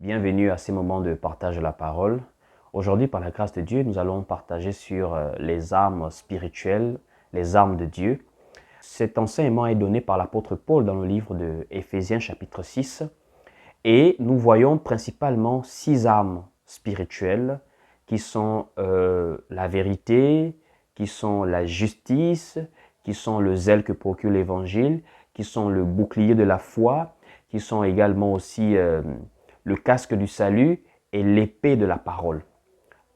Bienvenue à ces moments de partage de la parole. Aujourd'hui, par la grâce de Dieu, nous allons partager sur les armes spirituelles, les armes de Dieu. Cet enseignement est donné par l'apôtre Paul dans le livre de Éphésiens chapitre 6 et nous voyons principalement 6 armes spirituelles qui sont la vérité, qui sont la justice, qui sont le zèle que procure l'évangile, qui sont le bouclier de la foi, qui sont également aussi le casque du salut et l'épée de la parole.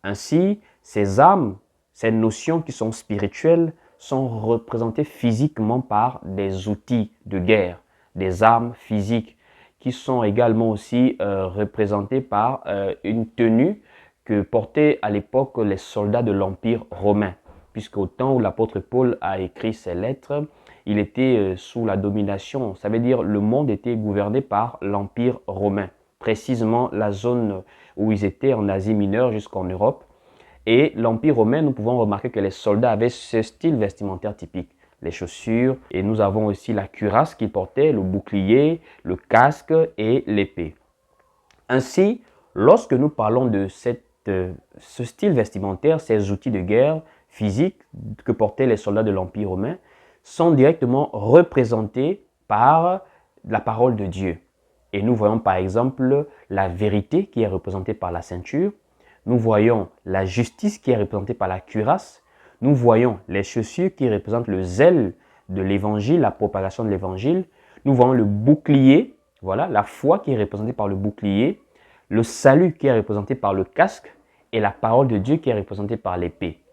Ainsi, ces armes, ces notions qui sont spirituelles, sont représentées physiquement par des outils de guerre, des armes physiques, qui sont également aussi représentées par une tenue que portaient à l'époque les soldats de l'Empire romain. Puisqu'au temps où l'apôtre Paul a écrit ses lettres, il était sous la domination, ça veut dire le monde était gouverné par l'Empire romain. Précisément la zone où ils étaient en Asie mineure jusqu'en Europe. Et l'Empire romain, nous pouvons remarquer que les soldats avaient ce style vestimentaire typique. Les chaussures, et nous avons aussi la cuirasse qu'ils portaient, le bouclier, le casque et l'épée. Ainsi, lorsque nous parlons de ce style vestimentaire, ces outils de guerre physiques que portaient les soldats de l'Empire romain, sont directement représentés par la parole de Dieu. Et nous voyons par exemple la vérité qui est représentée par la ceinture. Nous voyons la justice qui est représentée par la cuirasse. Nous voyons les chaussures qui représentent le zèle de l'évangile, la propagation de l'évangile. Nous voyons le bouclier, voilà, la foi qui est représentée par le bouclier. Le salut qui est représenté par le casque et la parole de Dieu qui est représentée par l'épée.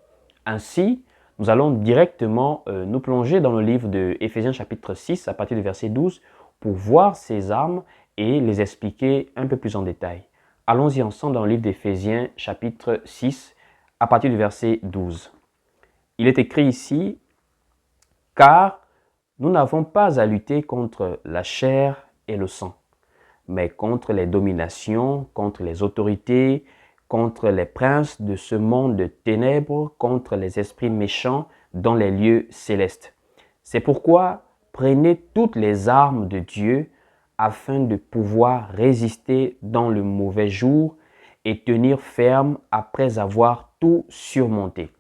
Ainsi, nous allons directement nous plonger dans le livre de Éphésiens chapitre 6 à partir du verset 12 pour voir ces armes et les expliquer un peu plus en détail. Allons-y ensemble dans le livre d'Éphésiens chapitre 6 à partir du verset 12. Il est écrit ici « Car nous n'avons pas à lutter contre la chair et le sang, mais contre les dominations, contre les autorités, contre les princes de ce monde de ténèbres, contre les esprits méchants dans les lieux célestes. C'est pourquoi prenez toutes les armes de Dieu afin de pouvoir résister dans le mauvais jour et tenir ferme après avoir tout surmonté. »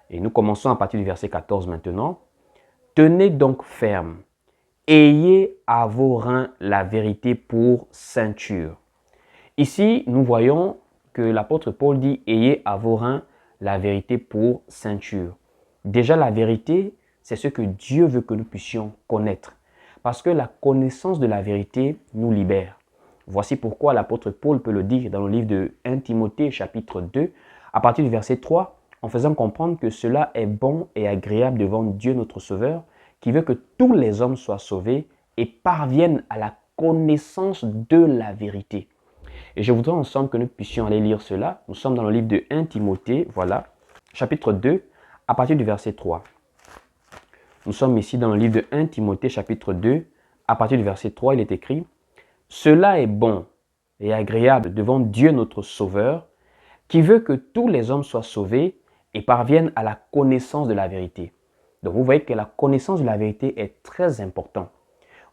Et nous commençons à partir du verset 14 maintenant. « Tenez donc ferme, ayez à vos reins la vérité pour ceinture. » Ici, nous voyons que l'apôtre Paul dit « Ayez à vos reins la vérité pour ceinture ». Déjà, la vérité, c'est ce que Dieu veut que nous puissions connaître. Parce que la connaissance de la vérité nous libère. Voici pourquoi l'apôtre Paul peut le dire dans le livre de 1 Timothée chapitre 2, à partir du verset 3, en faisant comprendre que cela est bon et agréable devant Dieu notre Sauveur, qui veut que tous les hommes soient sauvés et parviennent à la connaissance de la vérité. Et je voudrais ensemble que nous puissions aller lire cela. Nous sommes dans le livre de 1 Timothée, voilà, chapitre 2, à partir du verset 3. Nous sommes ici dans le livre de 1 Timothée chapitre 2, à partir du verset 3, il est écrit « Cela est bon et agréable devant Dieu notre Sauveur, qui veut que tous les hommes soient sauvés et parviennent à la connaissance de la vérité. » Donc vous voyez que la connaissance de la vérité est très importante.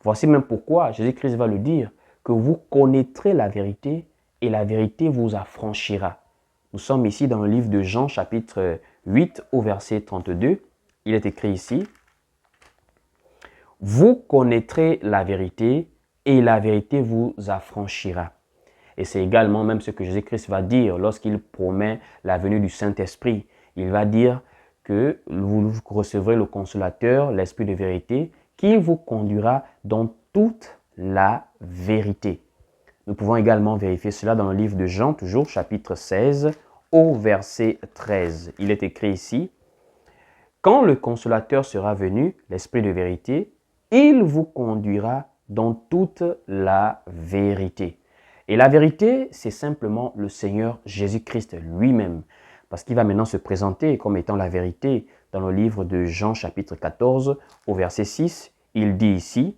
Voici même pourquoi Jésus-Christ va le dire, que vous connaîtrez la vérité et la vérité vous affranchira. Nous sommes ici dans le livre de Jean chapitre 8 au verset 32. Il est écrit ici « Vous connaîtrez la vérité et la vérité vous affranchira. » Et c'est également même ce que Jésus-Christ va dire lorsqu'il promet la venue du Saint-Esprit. Il va dire que vous recevrez le Consolateur, l'Esprit de vérité, qui vous conduira dans toute la vérité. Nous pouvons également vérifier cela dans le livre de Jean, toujours chapitre 16, au verset 13. Il est écrit ici « Quand le Consolateur sera venu, l'Esprit de vérité, il vous conduira dans toute la vérité. » Et la vérité, c'est simplement le Seigneur Jésus-Christ lui-même. Parce qu'il va maintenant se présenter comme étant la vérité. Dans le livre de Jean chapitre 14 au verset 6, il dit ici,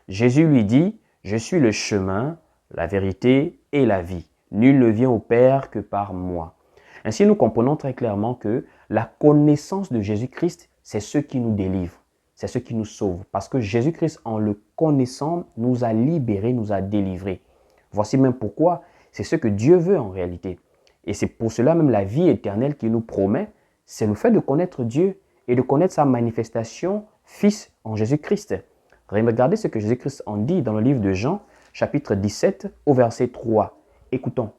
Jésus lui dit, « Je suis le chemin, la vérité et la vie. Nul ne vient au Père que par moi. » Ainsi, nous comprenons très clairement que la connaissance de Jésus-Christ, c'est ce qui nous délivre, c'est ce qui nous sauve. Parce que Jésus-Christ, en le connaissant, nous a libérés, nous a délivrés. Voici même pourquoi C'est ce que Dieu veut en réalité. Et c'est pour cela même la vie éternelle qu'il nous promet, c'est le fait de connaître Dieu et de connaître sa manifestation Fils en Jésus-Christ. Regardez ce que Jésus-Christ en dit dans le livre de Jean, chapitre 17, au verset 3. Écoutons.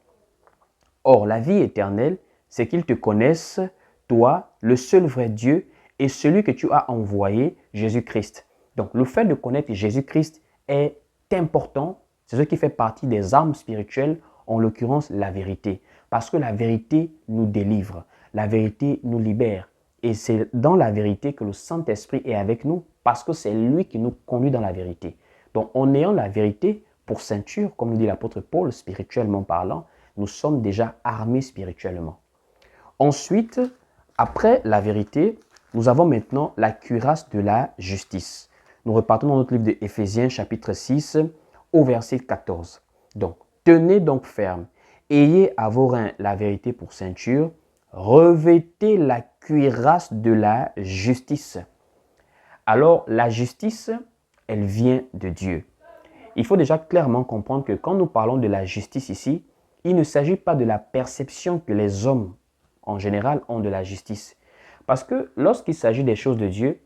Or, la vie éternelle, c'est qu'ils te connaissent, toi, le seul vrai Dieu, et celui que tu as envoyé, Jésus-Christ. Donc, le fait de connaître Jésus-Christ est important. C'est ce qui fait partie des armes spirituelles, en l'occurrence la vérité. Parce que la vérité nous délivre, la vérité nous libère. Et c'est dans la vérité que le Saint-Esprit est avec nous, parce que c'est lui qui nous conduit dans la vérité. Donc, en ayant la vérité pour ceinture, comme nous dit l'apôtre Paul, spirituellement parlant, nous sommes déjà armés spirituellement. Ensuite, après la vérité, nous avons maintenant la cuirasse de la justice. Nous repartons dans notre livre de Éphésiens chapitre 6 au verset 14. Donc, tenez donc ferme, ayez à vos reins la vérité pour ceinture, revêtez la cuirasse de la justice. Alors, la justice, elle vient de Dieu. Il faut déjà clairement comprendre que quand nous parlons de la justice ici, il ne s'agit pas de la perception que les hommes en général ont de la justice. Parce que lorsqu'il s'agit des choses de Dieu,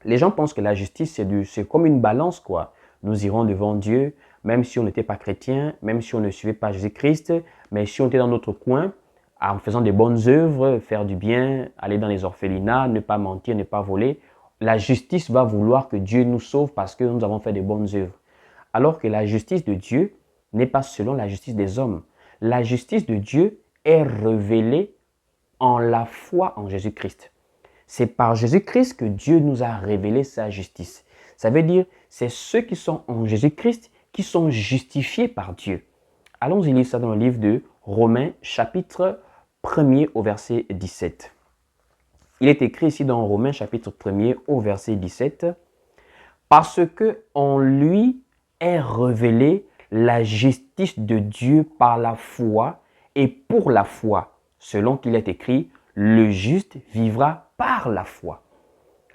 les gens pensent que la justice, c'est comme une balance, quoi. Nous irons devant Dieu, même si on n'était pas chrétien, même si on ne suivait pas Jésus-Christ, mais si on était dans notre coin, en faisant des bonnes œuvres, faire du bien, aller dans les orphelinats, ne pas mentir, ne pas voler, la justice va vouloir que Dieu nous sauve parce que nous avons fait des bonnes œuvres. Alors que la justice de Dieu n'est pas selon la justice des hommes. La justice de Dieu est révélée en la foi en Jésus-Christ. C'est par Jésus-Christ que Dieu nous a révélé sa justice. Ça veut dire, c'est ceux qui sont en Jésus-Christ qui sont justifiés par Dieu. Allons-y lire ça dans le livre de Romains, chapitre 1er au verset 17. Il est écrit ici dans Romains, chapitre 1er au verset 17, « Parce que en lui est révélée la justice de Dieu par la foi et pour la foi, selon qu'il est écrit, le juste vivra par la foi. »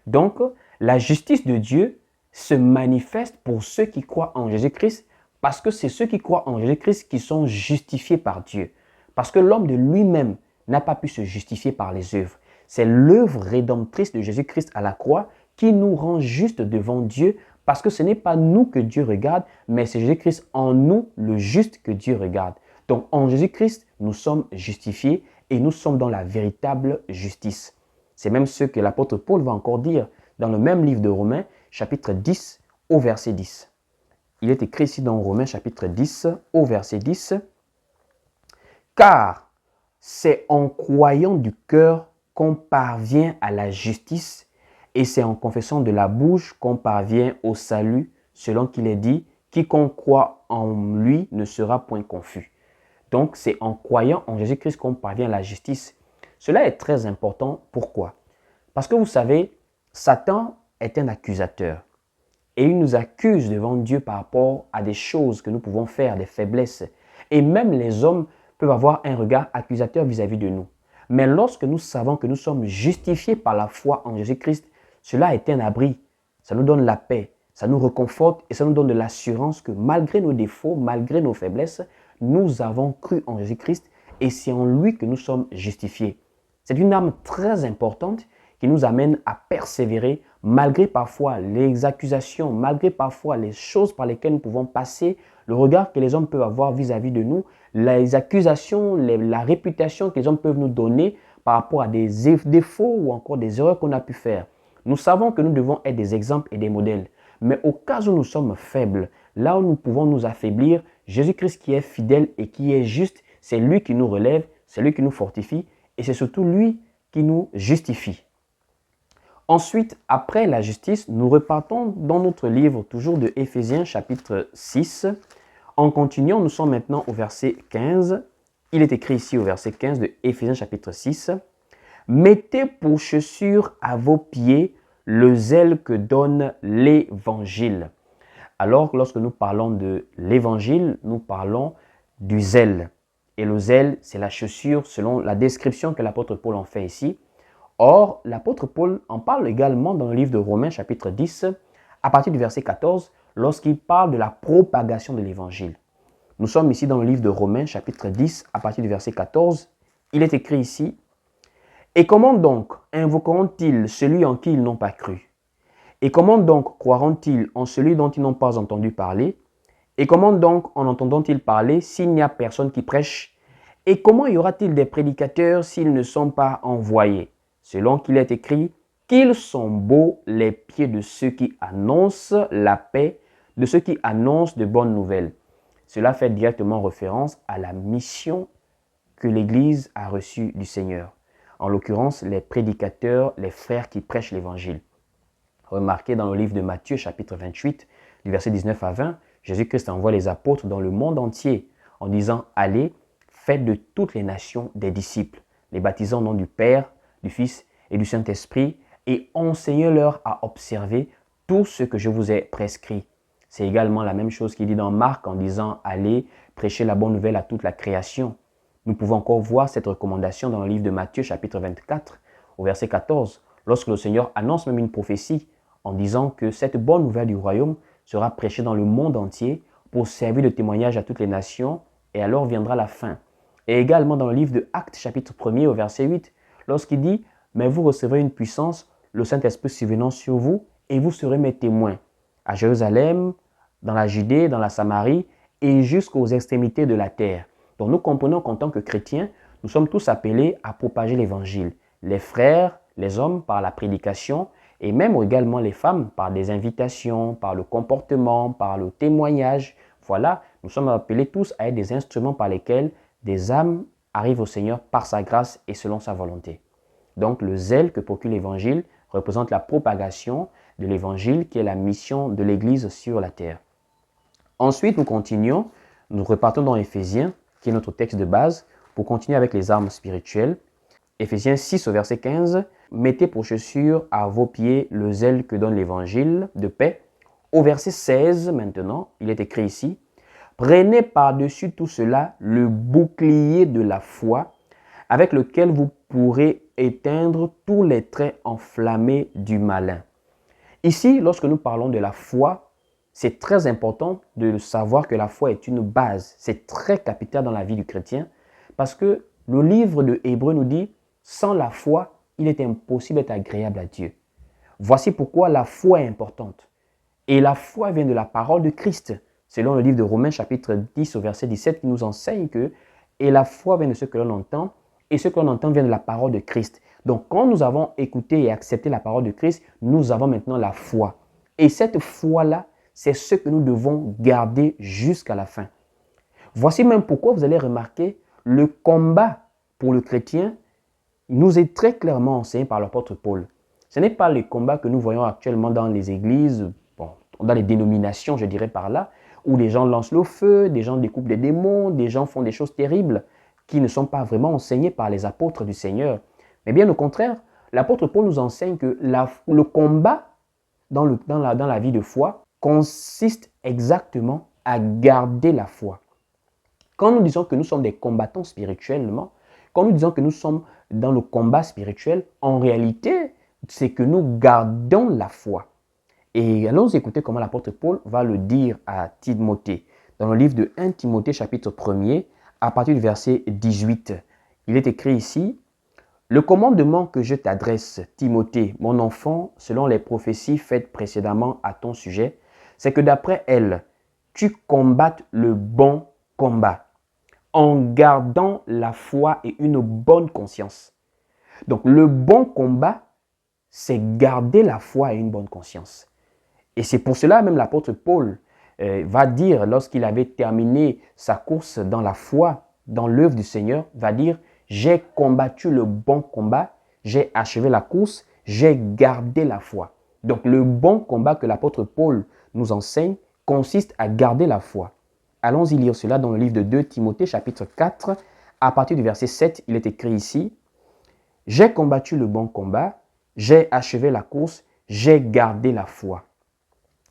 Donc, la justice de Dieu se manifeste pour ceux qui croient en Jésus-Christ parce que c'est ceux qui croient en Jésus-Christ qui sont justifiés par Dieu. Parce que l'homme de lui-même n'a pas pu se justifier par les œuvres. C'est l'œuvre rédemptrice de Jésus-Christ à la croix qui nous rend justes devant Dieu parce que ce n'est pas nous que Dieu regarde, mais c'est Jésus-Christ en nous, le juste, que Dieu regarde. Donc en Jésus-Christ, nous sommes justifiés et nous sommes dans la véritable justice. C'est même ce que l'apôtre Paul va encore dire dans le même livre de Romains, chapitre 10, au verset 10. Il est écrit ici dans Romains, chapitre 10, au verset 10, « Car c'est en croyant du cœur qu'on parvient à la justice et c'est en confessant de la bouche qu'on parvient au salut, selon qu'il est dit, quiconque croit en lui ne sera point confus. » Donc, c'est en croyant en Jésus-Christ qu'on parvient à la justice. Cela est très important. Pourquoi? Parce que vous savez, Satan est un accusateur. Et il nous accuse devant Dieu par rapport à des choses que nous pouvons faire, des faiblesses. Et même les hommes peuvent avoir un regard accusateur vis-à-vis de nous. Mais lorsque nous savons que nous sommes justifiés par la foi en Jésus-Christ, cela est un abri. Ça nous donne la paix, ça nous réconforte et ça nous donne de l'assurance que malgré nos défauts, malgré nos faiblesses, nous avons cru en Jésus-Christ et c'est en lui que nous sommes justifiés. C'est une arme très importante qui nous amène à persévérer malgré parfois les accusations, malgré parfois les choses par lesquelles nous pouvons passer, le regard que les hommes peuvent avoir vis-à-vis de nous, les accusations, la réputation que les hommes peuvent nous donner par rapport à des défauts ou encore des erreurs qu'on a pu faire. Nous savons que nous devons être des exemples et des modèles. Mais au cas où nous sommes faibles, là où nous pouvons nous affaiblir, Jésus-Christ qui est fidèle et qui est juste, c'est lui qui nous relève, c'est lui qui nous fortifie et c'est surtout lui qui nous justifie. Ensuite, après la justice, nous repartons dans notre livre toujours de Éphésiens chapitre 6. En continuant, nous sommes maintenant au verset 15. Il est écrit ici au verset 15 de Éphésiens chapitre 6. « Mettez pour chaussure à vos pieds le zèle que donne l'évangile. » Alors, lorsque nous parlons de l'évangile, nous parlons du zèle. Et le zèle, c'est la chaussure selon la description que l'apôtre Paul en fait ici. Or, l'apôtre Paul en parle également dans le livre de Romains chapitre 10, à partir du verset 14, lorsqu'il parle de la propagation de l'évangile. Nous sommes ici dans le livre de Romains, chapitre 10, à partir du verset 14. Il est écrit ici, « Et comment donc invoqueront-ils celui en qui ils n'ont pas cru? Et comment donc croiront-ils en celui dont ils n'ont pas entendu parler? Et comment donc en entendront-ils parler s'il n'y a personne qui prêche? Et comment y aura-t-il des prédicateurs s'ils ne sont pas envoyés? Selon qu'il est écrit, qu'ils sont beaux les pieds de ceux qui annoncent la paix, de ceux qui annoncent de bonnes nouvelles. » Cela fait directement référence à la mission que l'Église a reçue du Seigneur. En l'occurrence, les prédicateurs, les frères qui prêchent l'Évangile. Remarquez dans le livre de Matthieu, chapitre 28, du verset 19 à 20, Jésus-Christ envoie les apôtres dans le monde entier en disant « Allez, faites de toutes les nations des disciples, les baptisant au nom du Père, du Fils et du Saint-Esprit, et enseignez-leur à observer tout ce que je vous ai prescrit. » C'est également la même chose qu'il dit dans Marc en disant « Allez, prêchez la bonne nouvelle à toute la création. » Nous pouvons encore voir cette recommandation dans le livre de Matthieu, chapitre 24, au verset 14, lorsque le Seigneur annonce même une prophétie en disant que cette bonne nouvelle du royaume sera prêchée dans le monde entier pour servir de témoignage à toutes les nations, et alors viendra la fin. Et également dans le livre de Actes, chapitre 1er, au verset 8, lorsqu'il dit « Mais vous recevrez une puissance, le Saint-Esprit survenant sur vous, et vous serez mes témoins à Jérusalem, dans la Judée, dans la Samarie, et jusqu'aux extrémités de la terre. » Donc nous comprenons qu'en tant que chrétiens, nous sommes tous appelés à propager l'Évangile. Les frères, les hommes par la prédication, et même également les femmes par des invitations, par le comportement, par le témoignage. Voilà, nous sommes appelés tous à être des instruments par lesquels des âmes arrivent au Seigneur par sa grâce et selon sa volonté. Donc le zèle que procure l'Évangile représente la propagation de l'Évangile qui est la mission de l'Église sur la terre. Ensuite, nous continuons, nous repartons dans Éphésiens, qui est notre texte de base, pour continuer avec les armes spirituelles. Éphésiens 6 au verset 15, « Mettez pour chaussure à vos pieds le zèle que donne l'Évangile de paix. » Au verset 16 maintenant, il est écrit ici, « Prenez par-dessus tout cela le bouclier de la foi, avec lequel vous pourrez éteindre tous les traits enflammés du malin. » Ici, lorsque nous parlons de la foi, c'est très important de savoir que la foi est une base. C'est très capital dans la vie du chrétien parce que le livre de Hébreux nous dit « Sans la foi, il est impossible d'être agréable à Dieu. » Voici pourquoi la foi est importante. Et la foi vient de la parole de Christ. Selon le livre de Romains chapitre 10 au verset 17 qui nous enseigne que « Et la foi vient de ce que l'on entend, et ce que l'on entend vient de la parole de Christ. » Donc quand nous avons écouté et accepté la parole de Christ, nous avons maintenant la foi. Et cette foi-là, c'est ce que nous devons garder jusqu'à la fin. Voici même pourquoi vous allez remarquer le combat pour le chrétien nous est très clairement enseigné par l'apôtre Paul. Ce n'est pas le combat que nous voyons actuellement dans les églises, bon, dans les dénominations, je dirais par là, où les gens lancent le feu, des gens découpent des démons, des gens font des choses terribles qui ne sont pas vraiment enseignées par les apôtres du Seigneur. Mais bien au contraire, l'apôtre Paul nous enseigne que le combat dans la vie de foi consiste exactement à garder la foi. Quand nous disons que nous sommes des combattants spirituellement, quand nous disons que nous sommes dans le combat spirituel, en réalité, c'est que nous gardons la foi. Et allons écouter comment l'apôtre Paul va le dire à Timothée. Dans le livre de 1 Timothée chapitre 1er, à partir du verset 18, il est écrit ici, « Le commandement que je t'adresse, Timothée, mon enfant, selon les prophéties faites précédemment à ton sujet, c'est que d'après elles, tu combattes le bon combat, en gardant la foi et une bonne conscience. » Donc le bon combat, c'est garder la foi et une bonne conscience. Et c'est pour cela même l'apôtre Paul va dire, lorsqu'il avait terminé sa course dans la foi, dans l'œuvre du Seigneur, va dire « J'ai combattu le bon combat, j'ai achevé la course, j'ai gardé la foi. » Donc le bon combat que l'apôtre Paul nous enseigne consiste à garder la foi. Allons-y lire cela dans le livre de 2 Timothée chapitre 4, à partir du verset 7, il est écrit ici « J'ai combattu le bon combat, j'ai achevé la course, j'ai gardé la foi. »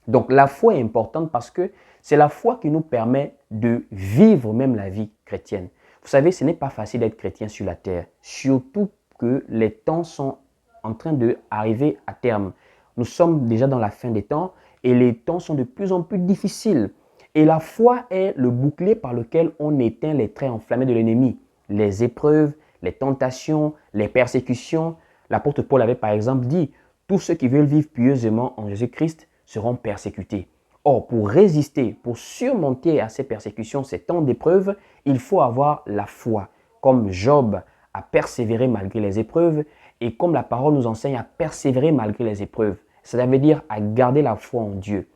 Donc la foi est importante parce que c'est la foi qui nous permet de vivre même la vie chrétienne. Vous savez, ce n'est pas facile d'être chrétien sur la terre, surtout que les temps sont en train d'arriver à terme. Nous sommes déjà dans la fin des temps et les temps sont de plus en plus difficiles. Et la foi est le bouclier par lequel on éteint les traits enflammés de l'ennemi. Les épreuves, les tentations, les persécutions. L'apôtre Paul avait par exemple dit, tous ceux qui veulent vivre pieusement en Jésus-Christ seront persécutés. Or, pour résister, pour surmonter à ces persécutions, ces temps d'épreuves, il faut avoir la foi. Comme Job a persévéré malgré les épreuves et comme la parole nous enseigne à persévérer malgré les épreuves. Ça veut dire à garder la foi en Dieu.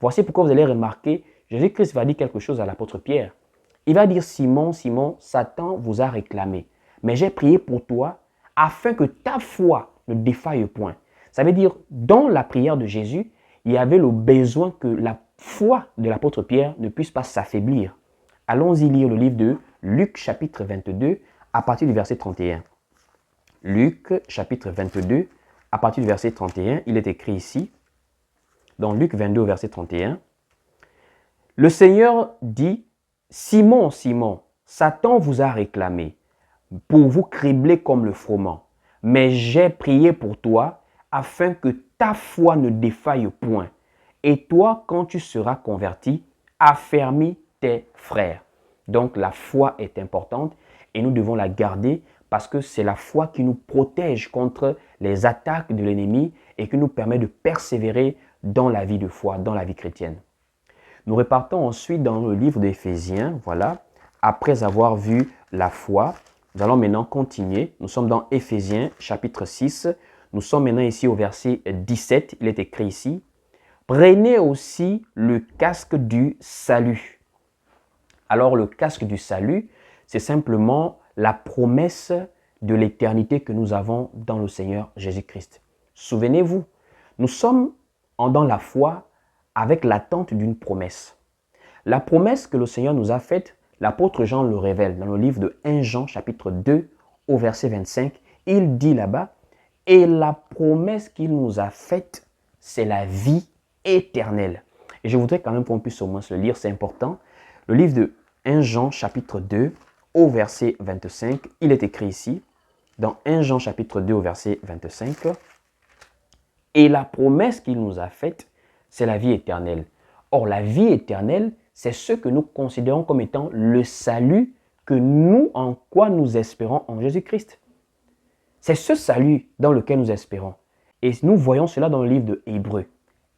Voici pourquoi vous allez remarquer, Jésus-Christ va dire quelque chose à l'apôtre Pierre. Il va dire, Simon, Simon, Satan vous a réclamé, mais j'ai prié pour toi afin que ta foi ne défaille point. Ça veut dire, dans la prière de Jésus, il y avait le besoin que la foi de l'apôtre Pierre ne puisse pas s'affaiblir. Allons-y lire le livre de Luc chapitre 22 à partir du verset 31. Luc chapitre 22 à partir du verset 31, il est écrit ici, dans Luc 22 au verset 31, « Le Seigneur dit, Simon, Simon, Satan vous a réclamé pour vous cribler comme le froment, mais j'ai prié pour toi afin que ta foi ne défaille point. Et toi, quand tu seras converti, affermis tes frères. » Donc la foi est importante et nous devons la garder parce que c'est la foi qui nous protège contre les attaques de l'ennemi et qui nous permet de persévérer dans la vie de foi, dans la vie chrétienne. Nous repartons ensuite dans le livre d'Éphésiens, voilà, après avoir vu la foi. Nous allons maintenant continuer. Nous sommes dans Éphésiens chapitre 6. Nous sommes maintenant ici au verset 17. Il est écrit ici, « Prenez aussi le casque du salut. » Alors le casque du salut, c'est simplement la promesse de l'éternité que nous avons dans le Seigneur Jésus-Christ. Souvenez-vous, nous sommes dans la foi avec l'attente d'une promesse. La promesse que le Seigneur nous a faite, l'apôtre Jean le révèle dans le livre de 1 Jean chapitre 2 au verset 25. Il dit là-bas, « Et la promesse qu'il nous a faite, c'est la vie éternelle. » Et je voudrais quand même qu'on puisse au moins se le lire, c'est important. Le livre de 1 Jean chapitre 2 au verset 25, il est écrit ici, dans 1 Jean chapitre 2 au verset 25, « Et la promesse qu'il nous a faite, c'est la vie éternelle. » Or, la vie éternelle, c'est ce que nous considérons comme étant le salut en quoi nous espérons en Jésus-Christ. C'est ce salut dans lequel nous espérons. Et nous voyons cela dans le livre de Hébreux.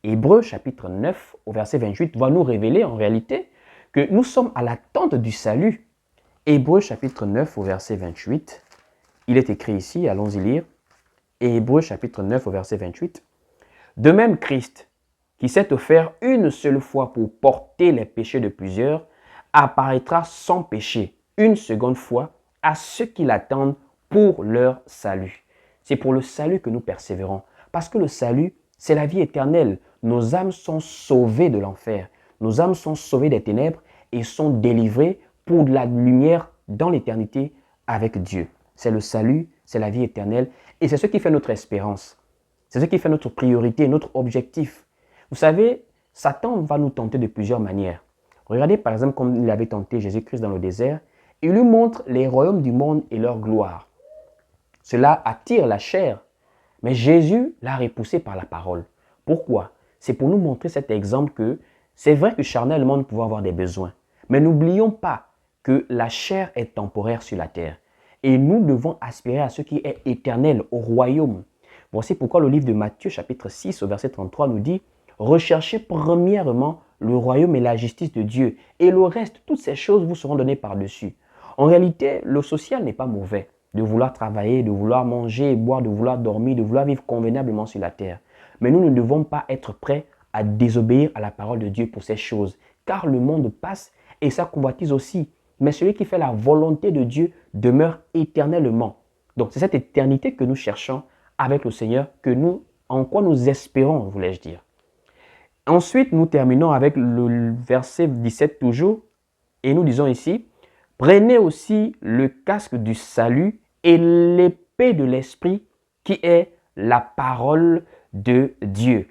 Hébreux chapitre 9 au verset 28 va nous révéler en réalité que nous sommes à l'attente du salut. Hébreux chapitre 9 au verset 28, il est écrit ici, allons-y lire. Hébreux chapitre 9 au verset 28. « De même Christ, qui s'est offert une seule fois pour porter les péchés de plusieurs, apparaîtra sans péché une seconde fois à ceux qui l'attendent pour leur salut. » C'est pour le salut que nous persévérons. Parce que le salut, c'est la vie éternelle. Nos âmes sont sauvées de l'enfer. Nos âmes sont sauvées des ténèbres et sont délivrées pour de la lumière dans l'éternité avec Dieu. C'est le salut, c'est la vie éternelle et c'est ce qui fait notre espérance. C'est ce qui fait notre priorité, notre objectif. Vous savez, Satan va nous tenter de plusieurs manières. Regardez par exemple comme il avait tenté Jésus-Christ dans le désert. Il lui montre les royaumes du monde et leur gloire. Cela attire la chair, mais Jésus l'a repoussé par la parole. Pourquoi? C'est pour nous montrer cet exemple que c'est vrai que charnellement nous pouvons avoir des besoins, mais n'oublions pas que la chair est temporaire sur la terre et nous devons aspirer à ce qui est éternel, au royaume. Voici pourquoi le livre de Matthieu chapitre 6 au verset 33 nous dit « Recherchez premièrement le royaume et la justice de Dieu et le reste, toutes ces choses vous seront données par-dessus. » En réalité, le social n'est pas mauvais. De vouloir travailler, de vouloir manger et boire, de vouloir dormir, de vouloir vivre convenablement sur la terre. Mais nous ne devons pas être prêts à désobéir à la parole de Dieu pour ces choses, car le monde passe et sa convoitise aussi. Mais celui qui fait la volonté de Dieu demeure éternellement. Donc c'est cette éternité que nous cherchons avec le Seigneur, en quoi nous espérons, voulais-je dire. Ensuite, nous terminons avec le verset 17 toujours, et nous disons ici, « Prenez aussi le casque du salut et l'épée de l'esprit qui est la parole de Dieu. »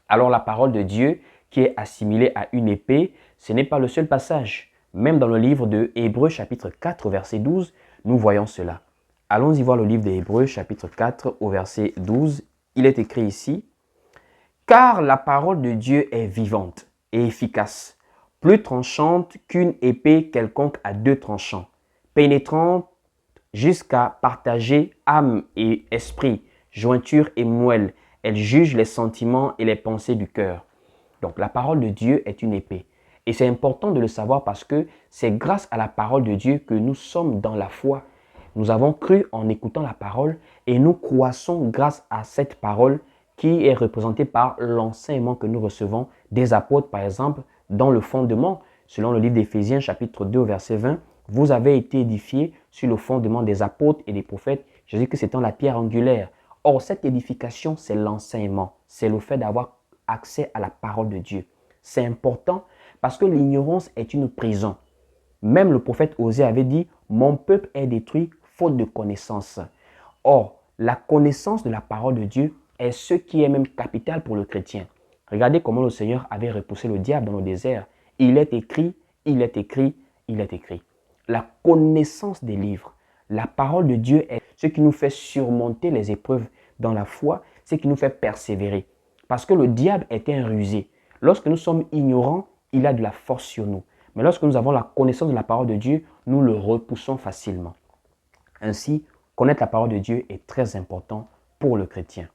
Alors la parole de Dieu qui est assimilée à une épée, ce n'est pas le seul passage. Même dans le livre de Hébreux chapitre 4 verset 12, nous voyons cela. Allons-y voir le livre de Hébreux chapitre 4 au verset 12. Il est écrit ici, « Car la parole de Dieu est vivante et efficace, plus tranchante qu'une épée quelconque à deux tranchants, pénétrante jusqu'à partager âme et esprit, jointure et moelle. Elle juge les sentiments et les pensées du cœur. Donc la parole de Dieu est une épée. Et c'est important de le savoir parce que c'est grâce à la parole de Dieu que nous sommes dans la foi. Nous avons cru en écoutant la parole et nous croissons grâce à cette parole qui est représentée par l'enseignement que nous recevons des apôtres, par exemple, dans le fondement. Selon le livre d'Éphésiens, chapitre 2, verset 20, vous avez été édifiés sur le fondement des apôtres et des prophètes, Jésus-Christ étant la pierre angulaire. Or, cette édification, c'est l'enseignement, c'est le fait d'avoir accès à la parole de Dieu. C'est important parce que l'ignorance est une prison. Même le prophète Osée avait dit, mon peuple est détruit faute de connaissance. Or, la connaissance de la parole de Dieu est ce qui est même capital pour le chrétien. Regardez comment le Seigneur avait repoussé le diable dans le désert. Il est écrit, il est écrit, il est écrit. La connaissance des livres, la parole de Dieu est ce qui nous fait surmonter les épreuves dans la foi, ce qui nous fait persévérer. Parce que le diable est un rusé. Lorsque nous sommes ignorants, il a de la force sur nous. Mais lorsque nous avons la connaissance de la parole de Dieu, nous le repoussons facilement. Ainsi, connaître la parole de Dieu est très important pour le chrétien.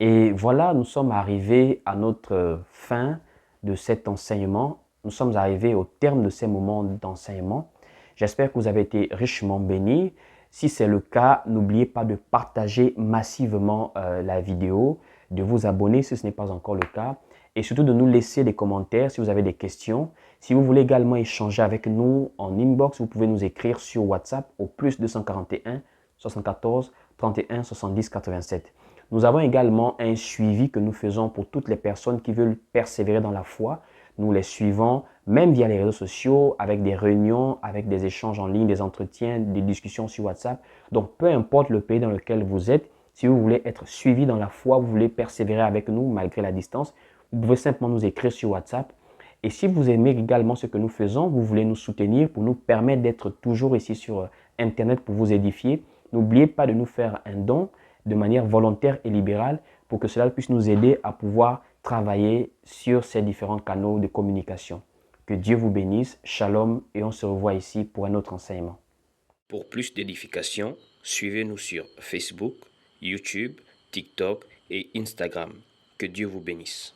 Et voilà, nous sommes arrivés à notre fin de cet enseignement. Nous sommes arrivés au terme de ces moments d'enseignement. J'espère que vous avez été richement bénis. Si c'est le cas, n'oubliez pas de partager massivement la vidéo, de vous abonner si ce n'est pas encore le cas et surtout de nous laisser des commentaires si vous avez des questions. Si vous voulez également échanger avec nous en inbox, vous pouvez nous écrire sur WhatsApp au plus 241 74 31 70 87. Nous avons également un suivi que nous faisons pour toutes les personnes qui veulent persévérer dans la foi. Nous les suivons même via les réseaux sociaux, avec des réunions, avec des échanges en ligne, des entretiens, des discussions sur WhatsApp. Donc, peu importe le pays dans lequel vous êtes, si vous voulez être suivi dans la foi, vous voulez persévérer avec nous malgré la distance, vous pouvez simplement nous écrire sur WhatsApp. Et si vous aimez également ce que nous faisons, vous voulez nous soutenir pour nous permettre d'être toujours ici sur Internet pour vous édifier, n'oubliez pas de nous faire un don de manière volontaire et libérale pour que cela puisse nous aider à pouvoir travailler sur ces différents canaux de communication. Que Dieu vous bénisse, shalom, et on se revoit ici pour un autre enseignement. Pour plus d'édification, suivez-nous sur Facebook, YouTube, TikTok et Instagram. Que Dieu vous bénisse.